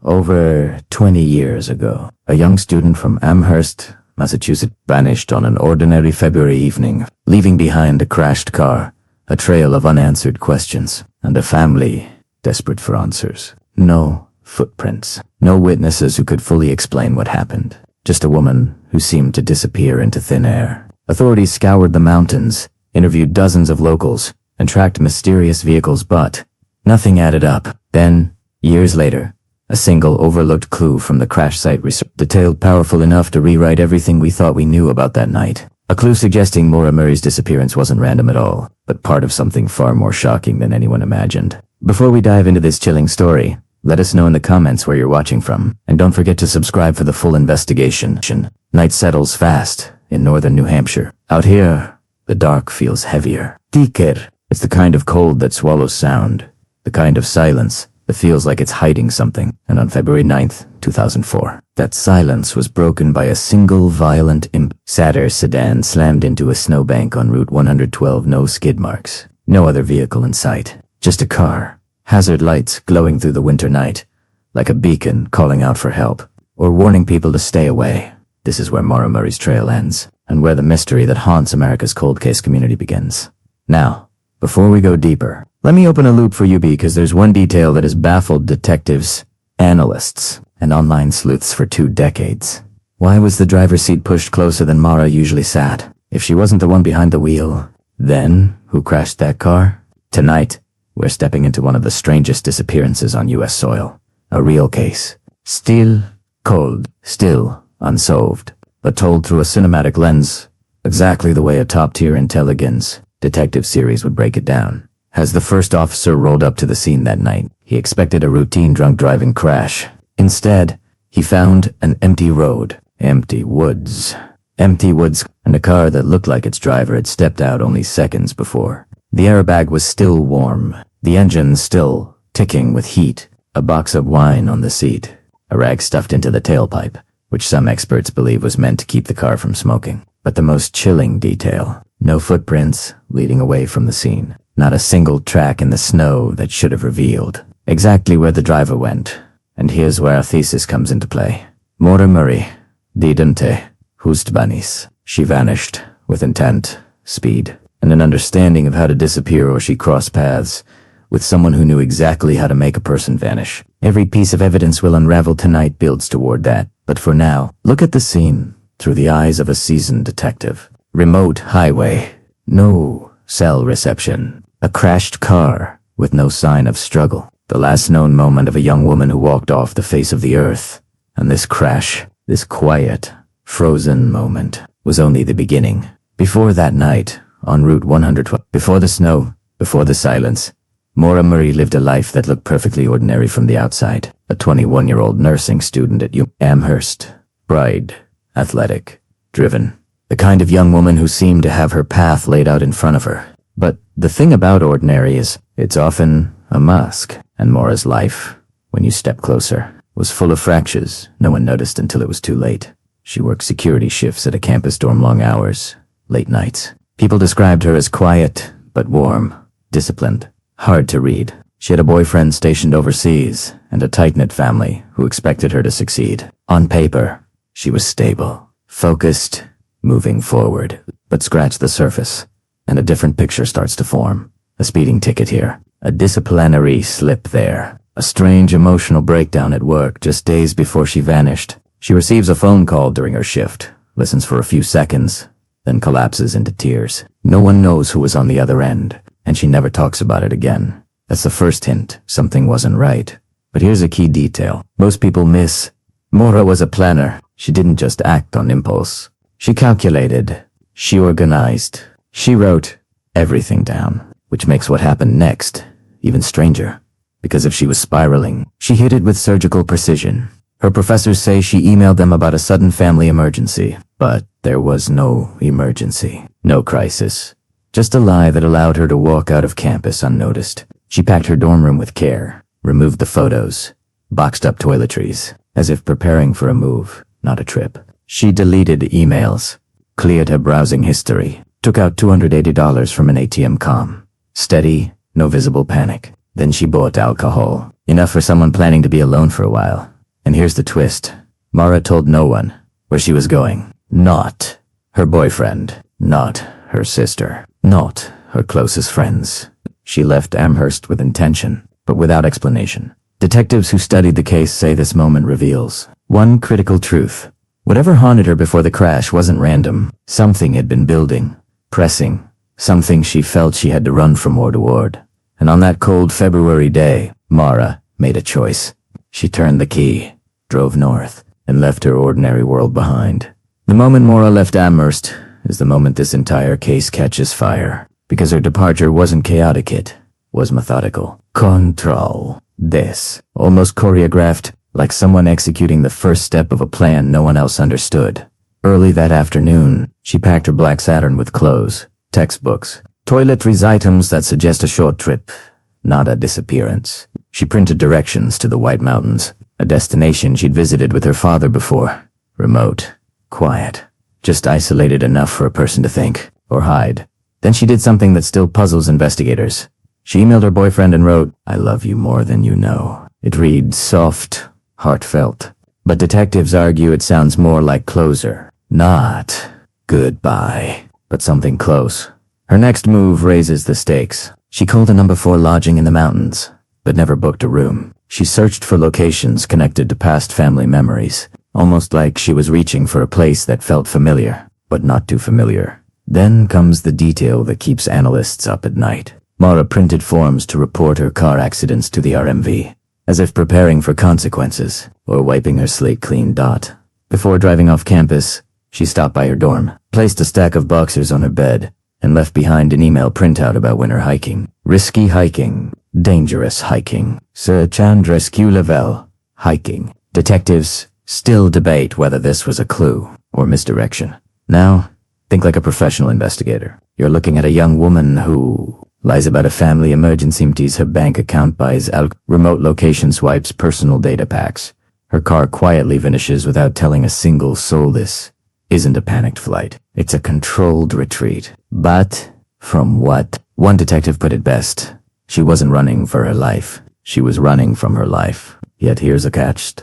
Over 20 years ago, a young student from Amherst, Massachusetts, vanished on an ordinary February evening, leaving behind a crashed car, a trail of unanswered questions, and a family desperate for answers. No footprints, no witnesses who could fully explain what happened. Just a woman who seemed to disappear into thin air. Authorities scoured the mountains, interviewed dozens of locals, and tracked mysterious vehicles, but nothing added up. Then, years later, a single overlooked clue from the crash site research detailed powerful enough to rewrite everything we thought we knew about that night. A clue suggesting Maura Murray's disappearance wasn't random at all, but part of something far more shocking than anyone imagined. Before we dive into this chilling story, let us know in the comments where you're watching from, and don't forget to subscribe for the full investigation. Night settles fast in northern New Hampshire. Out here, the dark feels heavier. Diker. It's the kind of cold that swallows sound, the kind of silence that feels like it's hiding something. And on February 9th, 2004, that silence was broken by a single violent Saturn sedan slammed into a snowbank on Route 112. No skid marks, no other vehicle in sight, just a car. Hazard lights glowing through the winter night, like a beacon calling out for help, or warning people to stay away. This is where Maura Murray's trail ends, and where the mystery that haunts America's cold case community begins. Now, before we go deeper, let me open a loop for you because there's one detail that has baffled detectives, analysts, and online sleuths for 2 decades. Why was the driver's seat pushed closer than Maura usually sat? If she wasn't the one behind the wheel, then who crashed that car? Tonight, we're stepping into one of the strangest disappearances on U.S. soil. A real case. Still cold, still unsolved, but told through a cinematic lens, exactly the way a top-tier intelligence detective series would break it down. As the first officer rolled up to the scene that night, he expected a routine drunk driving crash. Instead, he found an empty road, empty woods, and a car that looked like its driver had stepped out only seconds before. The airbag was still warm, the engine still ticking with heat, a box of wine on the seat, a rag stuffed into the tailpipe, which some experts believe was meant to keep the car from smoking. But the most chilling detail, no footprints leading away from the scene. Not a single track in the snow that should have revealed exactly where the driver went. And here's where our thesis comes into play. Maura Murray, didn't vanish. She vanished with intent, speed, and an understanding of how to disappear, or she crossed paths with someone who knew exactly how to make a person vanish. Every piece of evidence we'll unravel tonight builds toward that. But for now, look at the scene through the eyes of a seasoned detective. Remote highway, no cell reception, a crashed car with no sign of struggle. The last known moment of a young woman who walked off the face of the earth. And this crash, this quiet, frozen moment, was only the beginning. Before that night, on Route 112, before the snow, before the silence, Maura Murray lived a life that looked perfectly ordinary from the outside. A 21-year-old nursing student at Amherst. Bright, athletic, driven. The kind of young woman who seemed to have her path laid out in front of her. But the thing about ordinary is, it's often a mask. And Maura's life, when you step closer, was full of fractures no one noticed until it was too late. She worked security shifts at a campus dorm, long hours, late nights. People described her as quiet, but warm, disciplined, hard to read. She had a boyfriend stationed overseas, and a tight-knit family who expected her to succeed. On paper, she was stable, focused, moving forward. But scratch the surface, and a different picture starts to form. A speeding ticket here, a disciplinary slip there, a strange emotional breakdown at work just days before she vanished. She receives a phone call during her shift, listens for a few seconds, then collapses into tears. No one knows who was on the other end, and she never talks about it again. That's the first hint something wasn't right. But here's a key detail most people miss. Maura was a planner. She didn't just act on impulse. She calculated. She organized. She wrote everything down, which makes what happened next even stranger. Because if she was spiraling, she hit it with surgical precision. Her professors say she emailed them about a sudden family emergency, but there was no emergency, no crisis. Just a lie that allowed her to walk out of campus unnoticed. She packed her dorm room with care, removed the photos, boxed up toiletries, as if preparing for a move, not a trip. She deleted emails, cleared her browsing history, took out $280 from an ATM com. Steady, no visible panic. Then she bought alcohol. Enough for someone planning to be alone for a while. And here's the twist. Maura told no one where she was going. Not her boyfriend. Not her sister. Not her closest friends. She left Amherst with intention, but without explanation. Detectives who studied the case say this moment reveals one critical truth. Whatever haunted her before the crash wasn't random. Something had been building, pressing, something she felt she had to run from ward to ward. And on that cold February day, Maura made a choice. She turned the key, drove north, and left her ordinary world behind. The moment Maura left Amherst is the moment this entire case catches fire, because her departure wasn't chaotic, it was methodical. Control. This, almost choreographed, like someone executing the first step of a plan no one else understood. Early that afternoon, she packed her black Saturn with clothes, textbooks, toiletries, items that suggest a short trip, not a disappearance. She printed directions to the White Mountains, a destination she'd visited with her father before. Remote, quiet, just isolated enough for a person to think, or hide. Then she did something that still puzzles investigators. She emailed her boyfriend and wrote, "I love you more than you know." It reads soft, heartfelt. But detectives argue it sounds more like closure. Not goodbye, but something close. Her next move raises the stakes. She called a number 4 lodging in the mountains, but never booked a room. She searched for locations connected to past family memories, almost like she was reaching for a place that felt familiar, but not too familiar. Then comes the detail that keeps analysts up at night. Maura printed forms to report her car accidents to the RMV, as if preparing for consequences, or wiping her slate clean. Before driving off campus, she stopped by her dorm, placed a stack of boxers on her bed, and left behind an email printout about winter hiking. Risky hiking. Dangerous hiking. Sir Chandrescu level. Hiking. Detectives still debate whether this was a clue or misdirection. Now, think like a professional investigator. You're looking at a young woman who lies about a family emergency, empties her bank account, buys remote location swipes, personal data packs. Her car quietly vanishes without telling a single soul. This isn't a panicked flight. It's a controlled retreat. But from what? One detective put it best. She wasn't running for her life. She was running from her life. Yet here's a catch.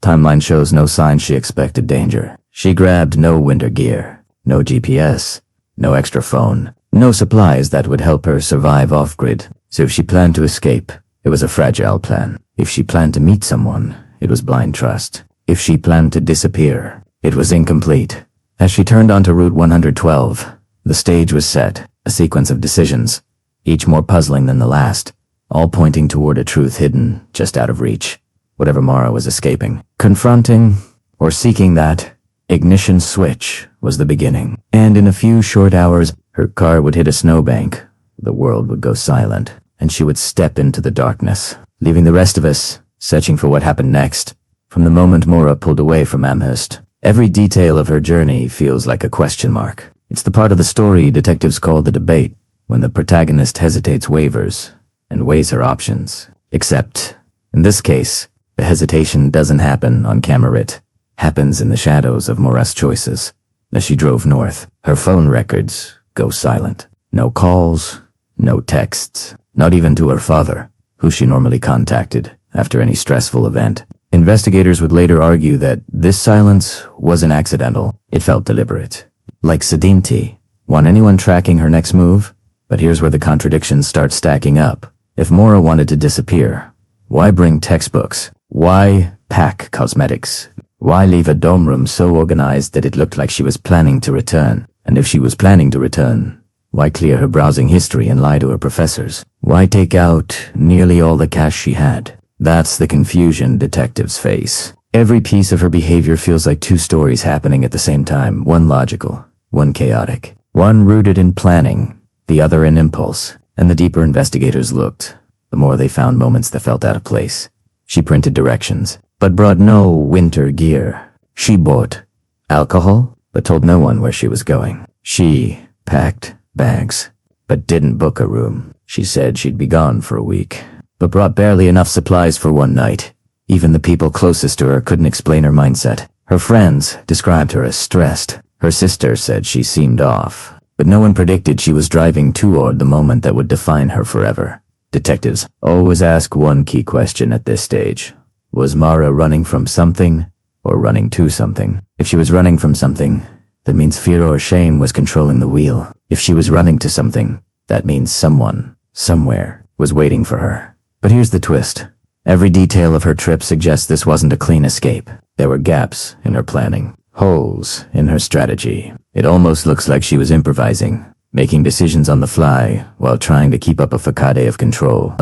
Timeline shows no signs she expected danger. She grabbed no winter gear, no GPS, no extra phone, no supplies that would help her survive off-grid. So if she planned to escape, it was a fragile plan. If she planned to meet someone, it was blind trust. If she planned to disappear, it was incomplete. As she turned onto Route 112, the stage was set, a sequence of decisions, each more puzzling than the last, all pointing toward a truth hidden just out of reach. Whatever Maura was escaping, confronting, or seeking, that ignition switch was the beginning. And in a few short hours, her car would hit a snowbank, the world would go silent, and she would step into the darkness, leaving the rest of us searching for what happened next. From the moment Maura pulled away from Amherst, every detail of her journey feels like a question mark. It's the part of the story detectives call the debate, when the protagonist hesitates, wavers, and weighs her options. Except, in this case, the hesitation doesn't happen on camera. It happens in the shadows of Maura's choices. As she drove north, her phone records go silent. No calls, no texts, not even to her father, who she normally contacted after any stressful event. Investigators would later argue that this silence wasn't accidental. It felt deliberate. Like Sedinti, want anyone tracking her next move? But here's where the contradictions start stacking up. If Maura wanted to disappear, why bring textbooks? Why pack cosmetics? Why leave a dorm room so organized that it looked like she was planning to return? And if she was planning to return, why clear her browsing history and lie to her professors? Why take out nearly all the cash she had? That's the confusion detectives face. Every piece of her behavior feels like 2 stories happening at the same time, one logical, one chaotic, one rooted in planning, the other in impulse. And the deeper investigators looked, the more they found moments that felt out of place. She printed directions, but brought no winter gear. She bought alcohol, but told no one where she was going. She packed bags, but didn't book a room. She said she'd be gone for a week, but brought barely enough supplies for one night. Even the people closest to her couldn't explain her mindset. Her friends described her as stressed. Her sister said she seemed off, but no one predicted she was driving toward the moment that would define her forever. Detectives always ask one key question at this stage. Was Maura running from something or running to something? If she was running from something, that means fear or shame was controlling the wheel. If she was running to something, that means someone, somewhere, was waiting for her. But here's the twist. Every detail of her trip suggests this wasn't a clean escape. There were gaps in her planning, holes in her strategy. It almost looks like she was improvising, making decisions on the fly while trying to keep up a facade of control.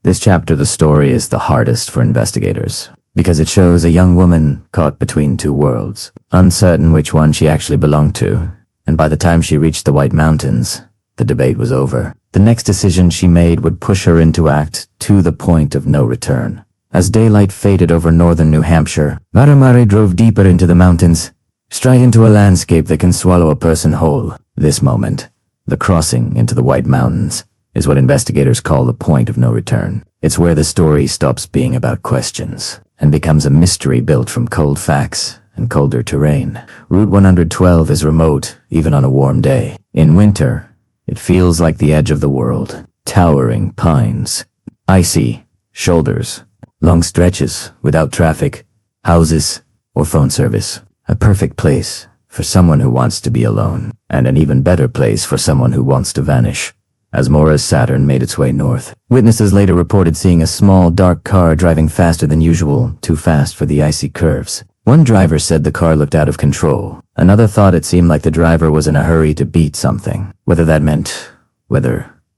This chapter of the story is the hardest for investigators, because it shows a young woman caught between two worlds, uncertain which one she actually belonged to. And by the time she reached the White Mountains, the debate was over. The next decision she made would push her into act to the point of no return. As daylight faded over northern New Hampshire, Maura Murray drove deeper into the mountains, straight into a landscape that can swallow a person whole. This moment, the crossing into the White Mountains, is what investigators call the point of no return. It's where the story stops being about questions and becomes a mystery built from cold facts and colder terrain. Route 112 is remote, even on a warm day. In winter, it feels like the edge of the world. Towering pines, icy shoulders, long stretches without traffic, houses, or phone service. A perfect place for someone who wants to be alone, and an even better place for someone who wants to vanish. As Maura's Saturn made its way north, witnesses later reported seeing a small, dark car driving faster than usual, too fast for the icy curves. One driver said the car looked out of control. Another thought it seemed like the driver was in a hurry to beat something. Whether that meant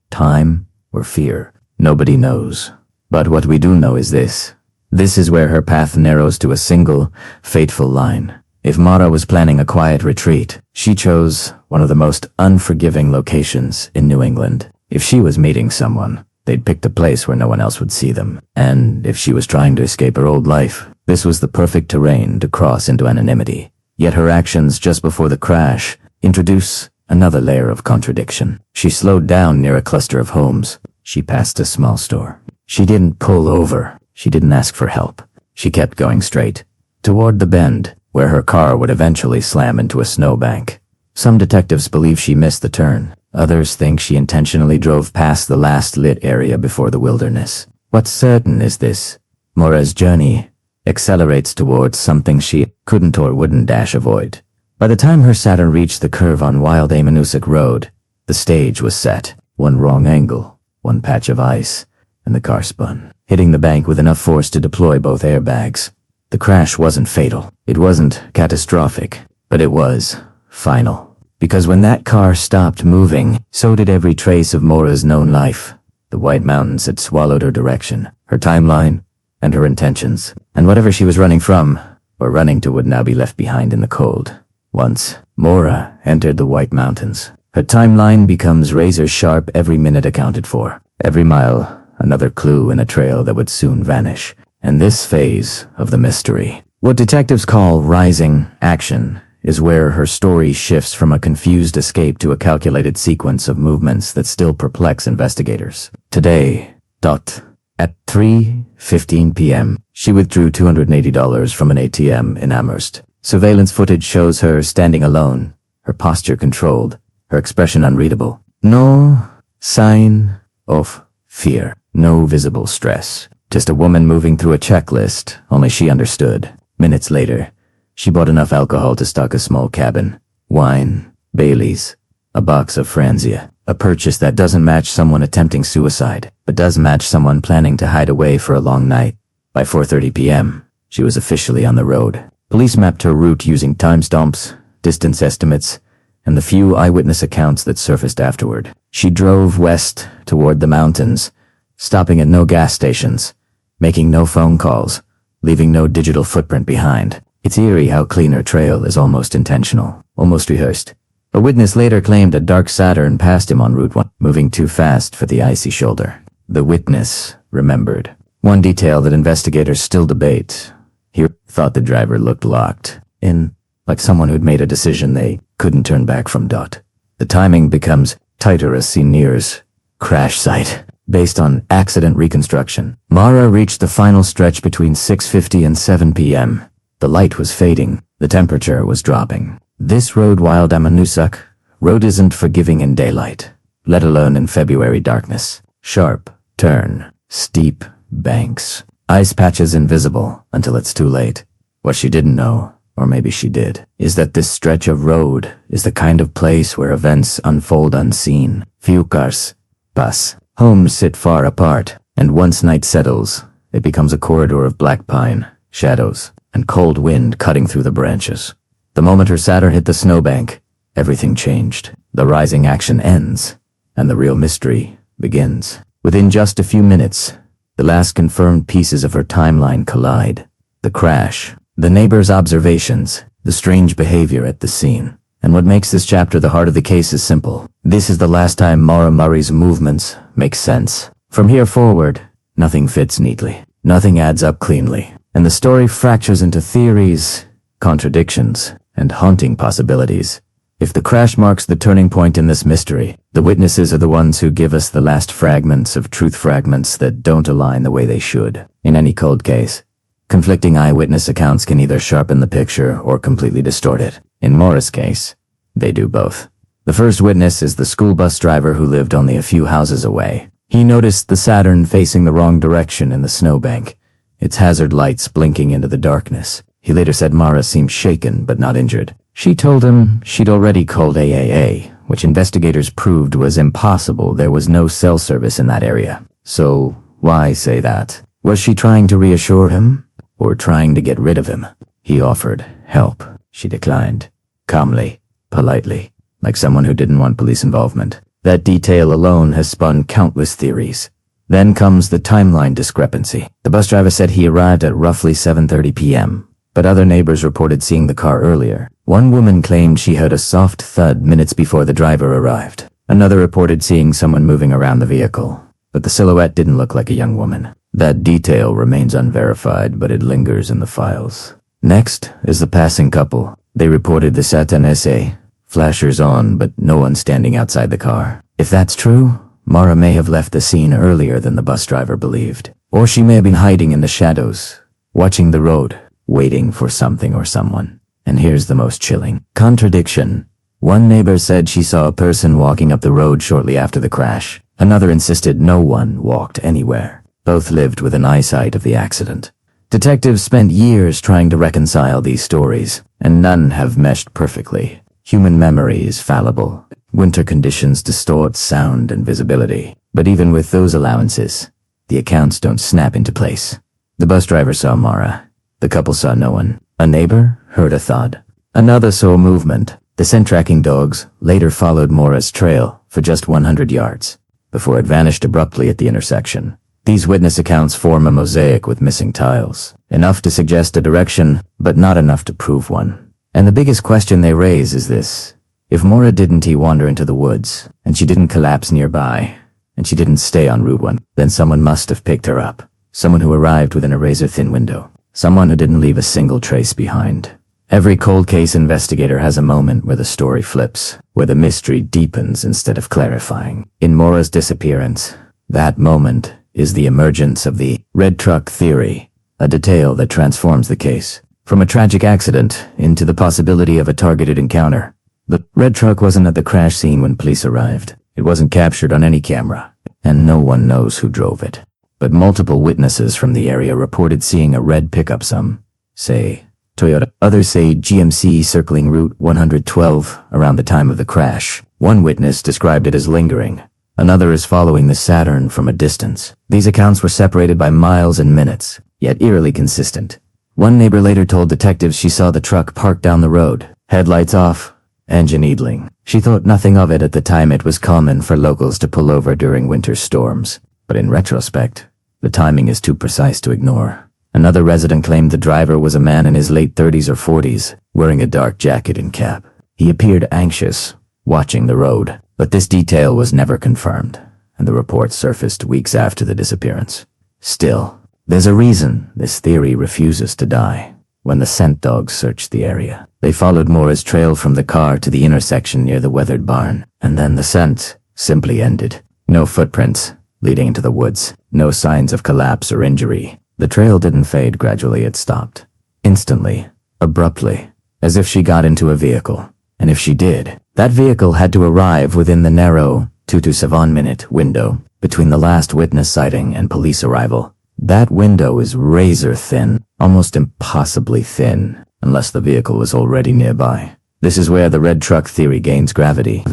time or fear, nobody knows. But what we do know is this. This is where her path narrows to a single, fateful line. If Maura was planning a quiet retreat, she chose one of the most unforgiving locations in New England. If she was meeting someone, they'd picked a place where no one else would see them. And if she was trying to escape her old life, this was the perfect terrain to cross into anonymity. Yet her actions just before the crash introduce another layer of contradiction. She slowed down near a cluster of homes. She passed a small store. She didn't pull over. She didn't ask for help. She kept going straight, toward the bend, where her car would eventually slam into a snowbank. Some detectives believe she missed the turn. Others think she intentionally drove past the last lit area before the wilderness. What's certain is this. Maura's journey accelerates towards something she couldn't or wouldn't avoid. By the time her Saturn reached the curve on Wild Amherst Road, the stage was set. One wrong angle, one patch of ice, and the car spun, hitting the bank with enough force to deploy both airbags. The crash wasn't fatal. It wasn't catastrophic, but it was final. Because when that car stopped moving, so did every trace of Maura's known life. The White Mountains had swallowed her direction, her timeline, and her intentions. And whatever she was running from, or running to, would now be left behind in the cold. Once Maura entered the White Mountains, her timeline becomes razor sharp, every minute accounted for. Every mile, another clue in a trail that would soon vanish. And this phase of the mystery, what detectives call rising action, is where her story shifts from a confused escape to a calculated sequence of movements that still perplex investigators. Today, at 3:15 p.m., she withdrew $280 from an ATM in Amherst. Surveillance footage shows her standing alone, her posture controlled, her expression unreadable. No sign of fear, no visible stress. Just a woman moving through a checklist, only she understood. Minutes later, she bought enough alcohol to stock a small cabin. Wine, Baileys, a box of Franzia. A purchase that doesn't match someone attempting suicide, but does match someone planning to hide away for a long night. By 4:30 p.m., she was officially on the road. Police mapped her route using timestamps, distance estimates, and the few eyewitness accounts that surfaced afterward. She drove west toward the mountains, stopping at no gas stations, making no phone calls, leaving no digital footprint behind. It's eerie how clean her trail is almost intentional, almost rehearsed. A witness later claimed a dark Saturn passed him on Route 1, moving too fast for the icy shoulder. The witness remembered. One detail that investigators still debate. He thought the driver looked locked in, like someone who'd made a decision they couldn't turn back from. The timing becomes tighter as she nears crash site. Based on accident reconstruction, Maura reached the final stretch between 6:50 and 7 p.m. The light was fading. The temperature was dropping. This road, Wild Amherst Road, isn't forgiving in daylight, let alone in February darkness. Sharp turn, steep banks, ice patches invisible until it's too late. What she didn't know, or maybe she did, is that this stretch of road is the kind of place where events unfold unseen. Few cars pass. Homes sit far apart, and once night settles, it becomes a corridor of black pine, shadows, and cold wind cutting through the branches. The moment her Saturn hit the snowbank, everything changed. The rising action ends, and the real mystery begins. Within just a few minutes, the last confirmed pieces of her timeline collide. The crash, the neighbor's observations, the strange behavior at the scene. And what makes this chapter the heart of the case is simple. This is the last time Maura Murray's movements make sense. From here forward, nothing fits neatly. Nothing adds up cleanly. And the story fractures into theories, contradictions, and haunting possibilities. If the crash marks the turning point in this mystery, the witnesses are the ones who give us the last fragments of truth, fragments that don't align the way they should. In any cold case, conflicting eyewitness accounts can either sharpen the picture or completely distort it. In Maura's case, they do both. The first witness is the school bus driver who lived only a few houses away. He noticed the Saturn facing the wrong direction in the snowbank, its hazard lights blinking into the darkness. He later said Maura seemed shaken but not injured. She told him she'd already called AAA, which investigators proved was impossible. There was no cell service in that area. So why say that? Was she trying to reassure him, or trying to get rid of him? He offered help. She declined, calmly, politely, like someone who didn't want police involvement. That detail alone has spun countless theories. Then comes the timeline discrepancy. The bus driver said he arrived at roughly 7:30 p.m., but other neighbors reported seeing the car earlier. One woman claimed she heard a soft thud minutes before the driver arrived. Another reported seeing someone moving around the vehicle, but the silhouette didn't look like a young woman. That detail remains unverified, but it lingers in the files. Next is the passing couple. They reported the Saturn SA, flashers on, but no one standing outside the car. If that's true, Maura may have left the scene earlier than the bus driver believed. Or she may have been hiding in the shadows, watching the road, waiting for something or someone. And here's the most chilling contradiction. One neighbor said she saw a person walking up the road shortly after the crash. Another insisted no one walked anywhere. Both lived within eyesight of the accident. Detectives spent years trying to reconcile these stories, and none have meshed perfectly. Human memory is fallible. Winter conditions distort sound and visibility. But even with those allowances, the accounts don't snap into place. The bus driver saw Maura. The couple saw no one. A neighbor heard a thud. Another saw movement. The scent tracking dogs later followed Maura's trail for just 100 yards, before it vanished abruptly at the intersection. These witness accounts form a mosaic with missing tiles. Enough to suggest a direction, but not enough to prove one. And the biggest question they raise is this. If Maura didn't wander into the woods, and she didn't collapse nearby, and she didn't stay on Route 1, then someone must have picked her up. Someone who arrived within a razor-thin window. Someone who didn't leave a single trace behind. Every cold case investigator has a moment where the story flips, where the mystery deepens instead of clarifying. In Maura's disappearance, that moment is the emergence of the red truck theory, a detail that transforms the case. From a tragic accident into the possibility of a targeted encounter. The red truck wasn't at the crash scene when police arrived. It wasn't captured on any camera, and no one knows who drove it. But multiple witnesses from the area reported seeing a red pickup, some say Toyota, others say GMC circling Route 112 around the time of the crash. One witness described it as lingering. Another is following the Saturn from a distance. These accounts were separated by miles and minutes, yet eerily consistent. One neighbor later told detectives she saw the truck parked down the road, headlights off, engine idling. She thought nothing of it at the time. It was common for locals to pull over during winter storms. But in retrospect, the timing is too precise to ignore. Another resident claimed the driver was a man in his late 30s or 40s, wearing a dark jacket and cap. He appeared anxious, watching the road. But this detail was never confirmed, and the report surfaced weeks after the disappearance. Still, there's a reason this theory refuses to die. When the scent dogs searched the area, they followed Maura's trail from the car to the intersection near the weathered barn, and then the scent simply ended. No footprints leading into the woods, no signs of collapse or injury. The trail didn't fade gradually, it stopped. Instantly, abruptly, as if she got into a vehicle. And if she did, that vehicle had to arrive within the narrow, 2 to 7 minute window between the last witness sighting and police arrival. That window is razor thin, almost impossibly thin, unless the vehicle was already nearby. This is where the red truck theory gains gravity.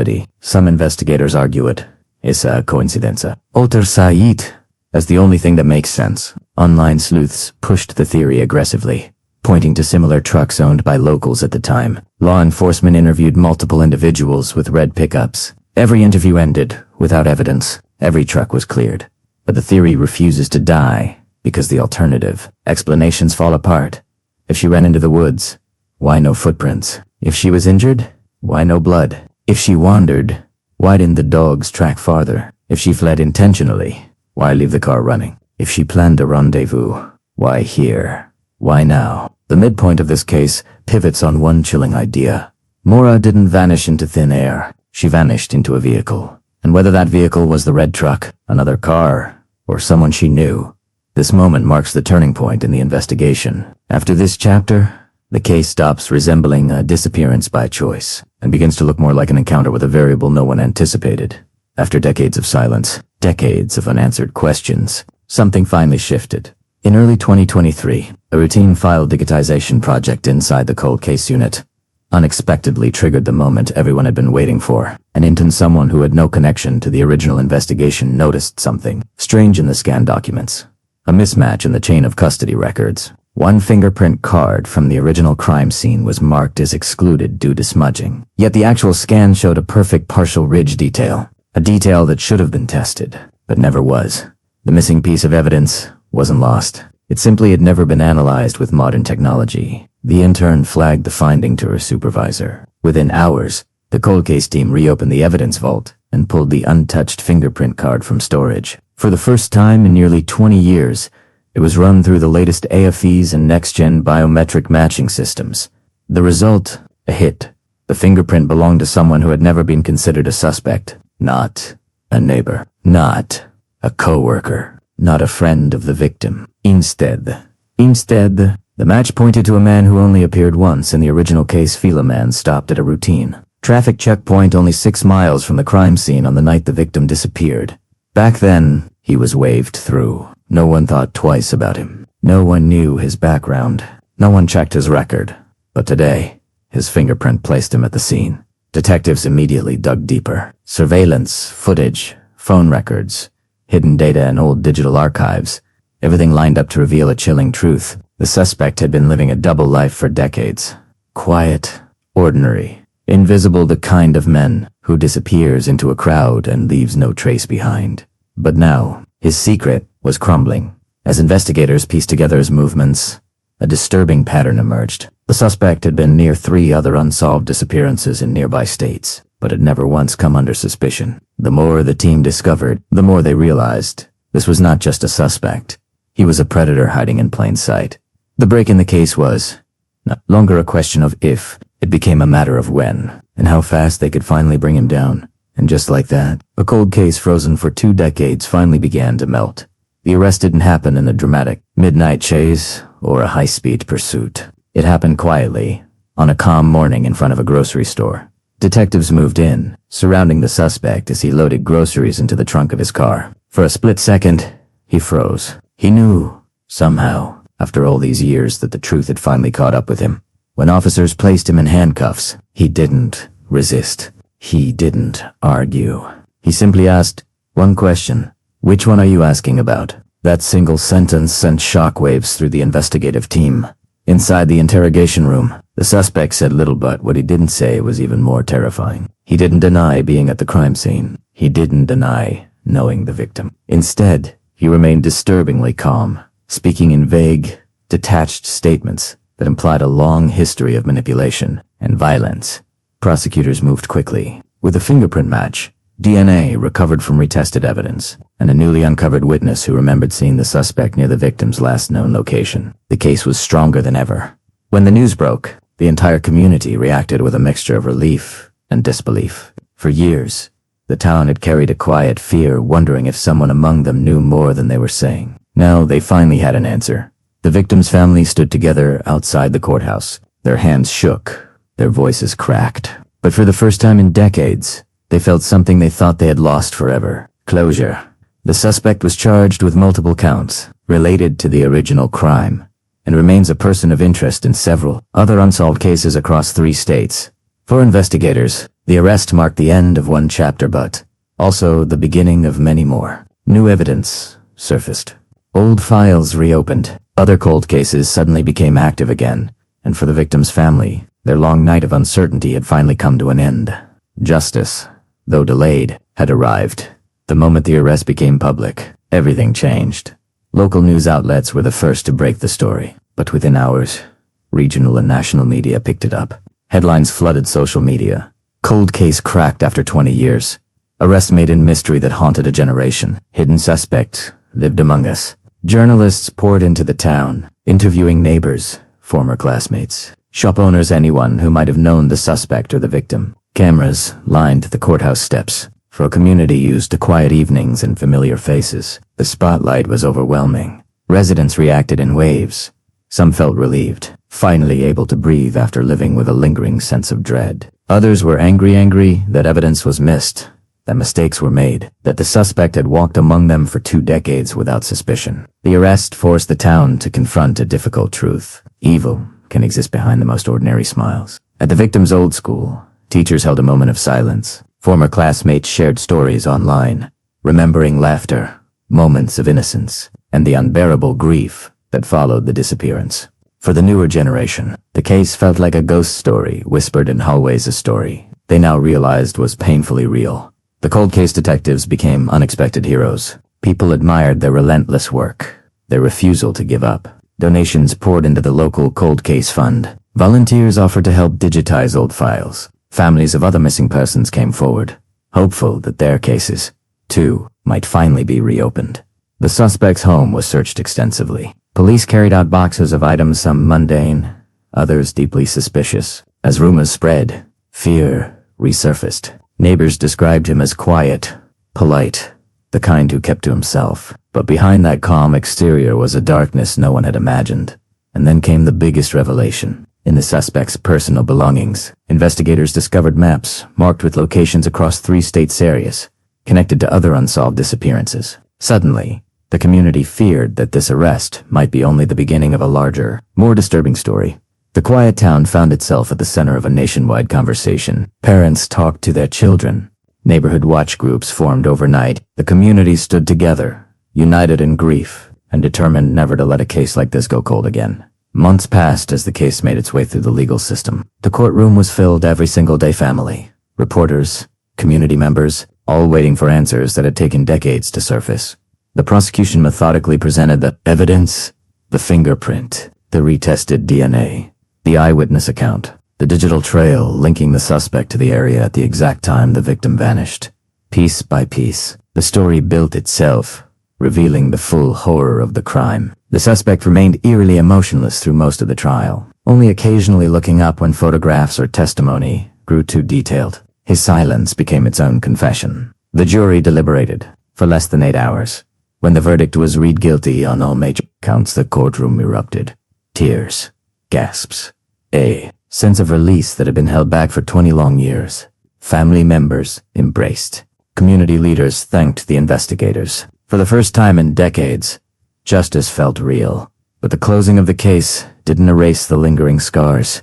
Some investigators argue it is a coincidence. Alter Said as the only thing that makes sense. Online sleuths pushed the theory aggressively, pointing to similar trucks owned by locals at the time. Law enforcement interviewed multiple individuals with red pickups. Every interview ended without evidence. Every truck was cleared. But the theory refuses to die because the alternative explanations fall apart. If she ran into the woods, why no footprints? If she was injured, why no blood? If she wandered, why didn't the dogs track farther? If she fled intentionally, why leave the car running? If she planned a rendezvous, why here? Why now? The midpoint of this case pivots on one chilling idea. Maura didn't vanish into thin air. She vanished into a vehicle. And whether that vehicle was the red truck, another car, or someone she knew, this moment marks the turning point in the investigation. After this chapter, the case stops resembling a disappearance by choice and begins to look more like an encounter with a variable no one anticipated. After decades of silence, decades of unanswered questions, something finally shifted. In early 2023, a routine file digitization project inside the cold case unit unexpectedly triggered the moment everyone had been waiting for. An intern, someone who had no connection to the original investigation, noticed something strange in the scanned documents. A mismatch in the chain of custody records. One fingerprint card from the original crime scene was marked as excluded due to smudging. Yet the actual scan showed a perfect partial ridge detail. A detail that should have been tested, but never was. The missing piece of evidence wasn't lost. It simply had never been analyzed with modern technology. The intern flagged the finding to her supervisor. Within hours, the cold case team reopened the evidence vault and pulled the untouched fingerprint card from storage. For the first time in nearly 20 years, it was run through the latest AFEs and next-gen biometric matching systems. The result, a hit. The fingerprint belonged to someone who had never been considered a suspect. Not a neighbor. Not a co-worker. Not a friend of the victim. Instead, the match pointed to a man who only appeared once in the original case. Fila Man stopped at a routine traffic checkpoint only 6 miles from the crime scene on the night the victim disappeared. Back then, he was waved through. No one thought twice about him. No one knew his background. No one checked his record. But today, his fingerprint placed him at the scene. Detectives immediately dug deeper. Surveillance, footage, phone records, hidden data and old digital archives. Everything lined up to reveal a chilling truth. The suspect had been living a double life for decades. Quiet, ordinary, invisible, the kind of men who disappears into a crowd and leaves no trace behind. But now, his secret was crumbling. As investigators pieced together his movements, a disturbing pattern emerged. The suspect had been near 3 other unsolved disappearances in nearby states, but had never once come under suspicion. The more the team discovered, the more they realized this was not just a suspect. He was a predator hiding in plain sight. The break in the case was no longer a question of if, it became a matter of when, and how fast they could finally bring him down. And just like that, a cold case frozen for 2 decades finally began to melt. The arrest didn't happen in a dramatic midnight chase or a high-speed pursuit. It happened quietly, on a calm morning in front of a grocery store. Detectives moved in, surrounding the suspect as he loaded groceries into the trunk of his car. For a split second, he froze. He knew, somehow, after all these years, that the truth had finally caught up with him. When officers placed him in handcuffs, he didn't resist. He didn't argue. He simply asked one question. Which one are you asking about? That single sentence sent shockwaves through the investigative team. Inside the interrogation room, the suspect said little, but what he didn't say was even more terrifying. He didn't deny being at the crime scene. He didn't deny knowing the victim. Instead, he remained disturbingly calm, speaking in vague, detached statements that implied a long history of manipulation and violence. Prosecutors moved quickly. With a fingerprint match, DNA recovered from retested evidence, and a newly uncovered witness who remembered seeing the suspect near the victim's last known location. The case was stronger than ever. When the news broke, the entire community reacted with a mixture of relief and disbelief. For years, the town had carried a quiet fear, wondering if someone among them knew more than they were saying. Now they finally had an answer. The victim's family stood together outside the courthouse. Their hands shook, their voices cracked. But for the first time in decades, They felt something they thought they had lost forever. Closure. The suspect was charged with multiple counts related to the original crime and remains a person of interest in several other unsolved cases across 3 states. For investigators, the arrest marked the end of one chapter but also the beginning of many more. New evidence surfaced. Old files reopened. Other cold cases suddenly became active again, and for the victim's family, their long night of uncertainty had finally come to an end. Justice, though delayed, had arrived. The moment the arrest became public, everything changed. Local news outlets were the first to break the story, but within hours, regional and national media picked it up. Headlines flooded social media. Cold case cracked after 20 years. Arrest made in mystery that haunted a generation. Hidden suspect lived among us. Journalists poured into the town, interviewing neighbors, former classmates, shop owners, anyone who might have known the suspect or the victim. Cameras lined the courthouse steps. For a community used to quiet evenings and familiar faces, the spotlight was overwhelming. Residents reacted in waves. Some felt relieved, finally able to breathe after living with a lingering sense of dread. Others were angry that evidence was missed, that mistakes were made, that the suspect had walked among them for 2 decades without suspicion. The arrest forced the town to confront a difficult truth. Evil can exist behind the most ordinary smiles. At the victim's old school, teachers held a moment of silence. Former classmates shared stories online, remembering laughter, moments of innocence, and the unbearable grief that followed the disappearance. For the newer generation, the case felt like a ghost story whispered in hallways, a story they now realized was painfully real. The cold case detectives became unexpected heroes. People admired their relentless work, their refusal to give up. Donations poured into the local cold case fund. Volunteers offered to help digitize old files. Families of other missing persons came forward, hopeful that their cases, too, might finally be reopened. The suspect's home was searched extensively. Police carried out boxes of items, some mundane, others deeply suspicious. As rumors spread, fear resurfaced. Neighbors described him as quiet, polite, the kind who kept to himself. But behind that calm exterior was a darkness no one had imagined. And then came the biggest revelation. In the suspect's personal belongings, investigators discovered maps marked with locations across 3 states' areas, connected to other unsolved disappearances. Suddenly, the community feared that this arrest might be only the beginning of a larger, more disturbing story. The quiet town found itself at the center of a nationwide conversation. Parents talked to their children. Neighborhood watch groups formed overnight. The community stood together, united in grief, and determined never to let a case like this go cold again. Months passed as the case made its way through the legal system. The courtroom was filled every single day. Family, reporters, community members, all waiting for answers that had taken decades to surface. The prosecution methodically presented the evidence, the fingerprint, the retested DNA, the eyewitness account, the digital trail linking the suspect to the area at the exact time the victim vanished. Piece by piece, the story built itself, revealing the full horror of the crime. The suspect remained eerily emotionless through most of the trial, only occasionally looking up when photographs or testimony grew too detailed. His silence became its own confession. The jury deliberated for less than 8 hours. When the verdict was read guilty on all major counts, the courtroom erupted. Tears, gasps, a sense of release that had been held back for 20 long years. Family members embraced. Community leaders thanked the investigators. For the first time in decades, justice felt real. But the closing of the case didn't erase the lingering scars.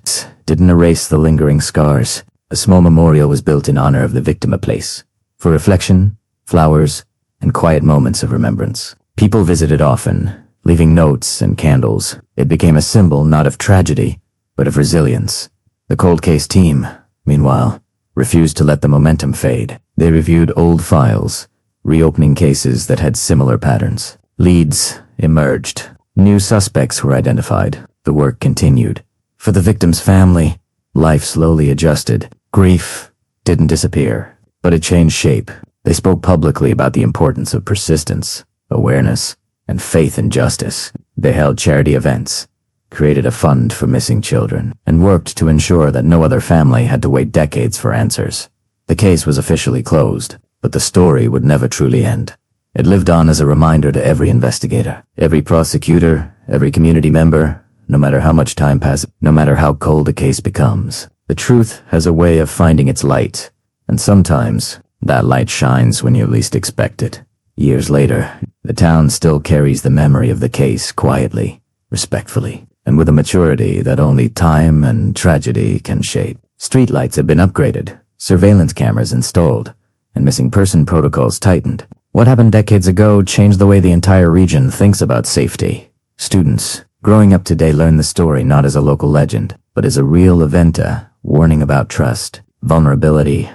A small memorial was built in honor of the victim, a place for reflection, flowers, and quiet moments of remembrance. People visited often, leaving notes and candles. It became a symbol not of tragedy, but of resilience. The cold case team, meanwhile, refused to let the momentum fade. They reviewed old files, reopening cases that had similar patterns. Leads emerged. New suspects were identified. The work continued. For the victim's family, life slowly adjusted. Grief didn't disappear, but it changed shape. They spoke publicly about the importance of persistence, awareness, and faith in justice. They held charity events, created a fund for missing children, and worked to ensure that no other family had to wait decades for answers. The case was officially closed, but the story would never truly end. It lived on as a reminder to every investigator, every prosecutor, every community member. No matter how much time passes, no matter how cold a case becomes, the truth has a way of finding its light And sometimes, that light shines when you least expect it. Years later, the town still carries the memory of the case quietly, respectfully, and with a maturity that only time and tragedy can shape. Streetlights have been upgraded, surveillance cameras installed, and missing person protocols tightened. What happened decades ago changed the way the entire region thinks about safety. Students, growing up today, learn the story not as a local legend, but as a real event, warning about trust, vulnerability,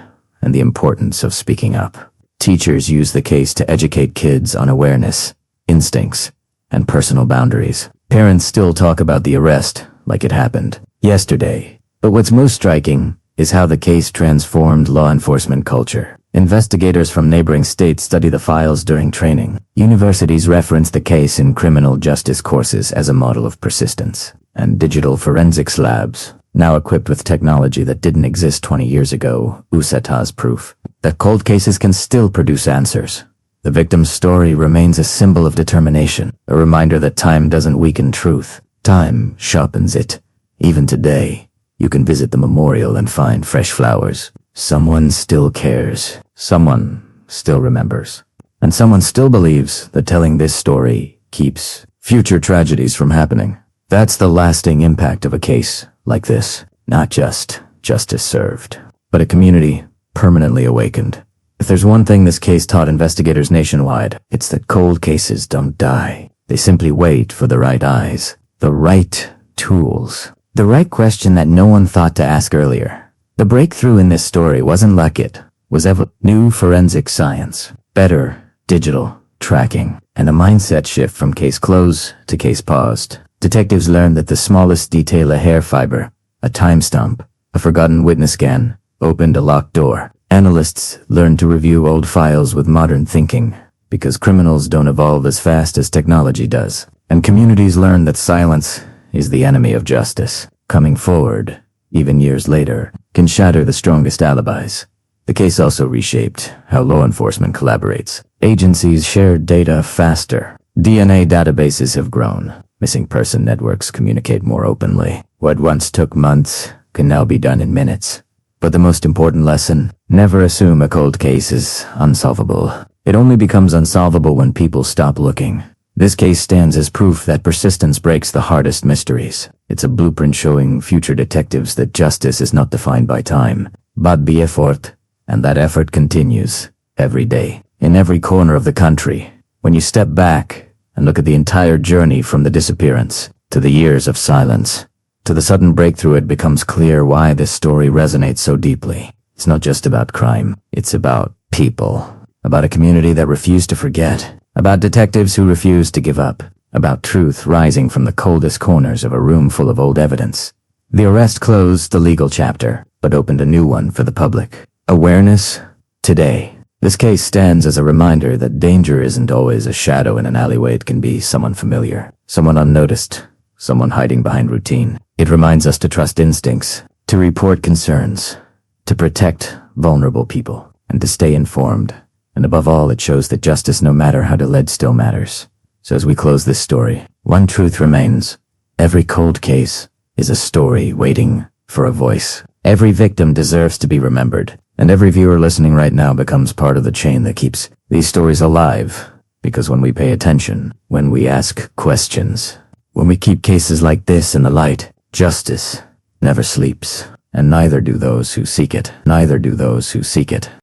and the importance of speaking up. Teachers use the case to educate kids on awareness, instincts, and personal boundaries. Parents still talk about the arrest like it happened yesterday. But what's most striking is how the case transformed law enforcement culture. Investigators from neighboring states study the files during training. Universities reference the case in criminal justice courses as a model of persistence. And digital forensics labs, now equipped with technology that didn't exist 20 years ago, USATA's proof that cold cases can still produce answers. The victim's story remains a symbol of determination, a reminder that time doesn't weaken truth. Time sharpens it. Even today, you can visit the memorial and find fresh flowers. Someone still cares. Someone still remembers. And someone still believes that telling this story keeps future tragedies from happening. That's the lasting impact of a case like this. Not just justice served, but a community permanently awakened. If there's one thing this case taught investigators nationwide, it's that cold cases don't die. They simply wait for the right eyes, the right tools, the right question that no one thought to ask earlier. The breakthrough in this story wasn't luck, it was new forensic science, better digital tracking, and a mindset shift from case closed to case paused. Detectives learned that the smallest detail, a hair fiber, a time stump, a forgotten witness scan, opened a locked door. Analysts learned to review old files with modern thinking, because criminals don't evolve as fast as technology does. And communities learned that silence is the enemy of justice. Coming forward, even years later, can shatter the strongest alibis. The case also reshaped how law enforcement collaborates. Agencies shared data faster. DNA databases have grown. Missing person networks communicate more openly. What once took months can now be done in minutes. But the most important lesson, never assume a cold case is unsolvable. It only becomes unsolvable when people stop looking. This case stands as proof that persistence breaks the hardest mysteries. It's a blueprint showing future detectives that justice is not defined by time, but by effort, and that effort continues every day, in every corner of the country. When you step back and look at the entire journey from the disappearance to the years of silence, to the sudden breakthrough, it becomes clear why this story resonates so deeply. It's not just about crime. It's about people. About a community that refused to forget. About detectives who refused to give up. About truth rising from the coldest corners of a room full of old evidence. The arrest closed the legal chapter, but opened a new one for the public. Awareness today. This case stands as a reminder that danger isn't always a shadow in an alleyway. It can be someone familiar, someone unnoticed, someone hiding behind routine. It reminds us to trust instincts, to report concerns, to protect vulnerable people, and to stay informed. And above all, it shows that justice, no matter how delayed, still matters. So as we close this story, one truth remains. Every cold case is a story waiting for a voice. Every victim deserves to be remembered, and every viewer listening right now becomes part of the chain that keeps these stories alive. Because when we pay attention, when we ask questions, when we keep cases like this in the light, justice never sleeps, and neither do those who seek it. Neither do those who seek it.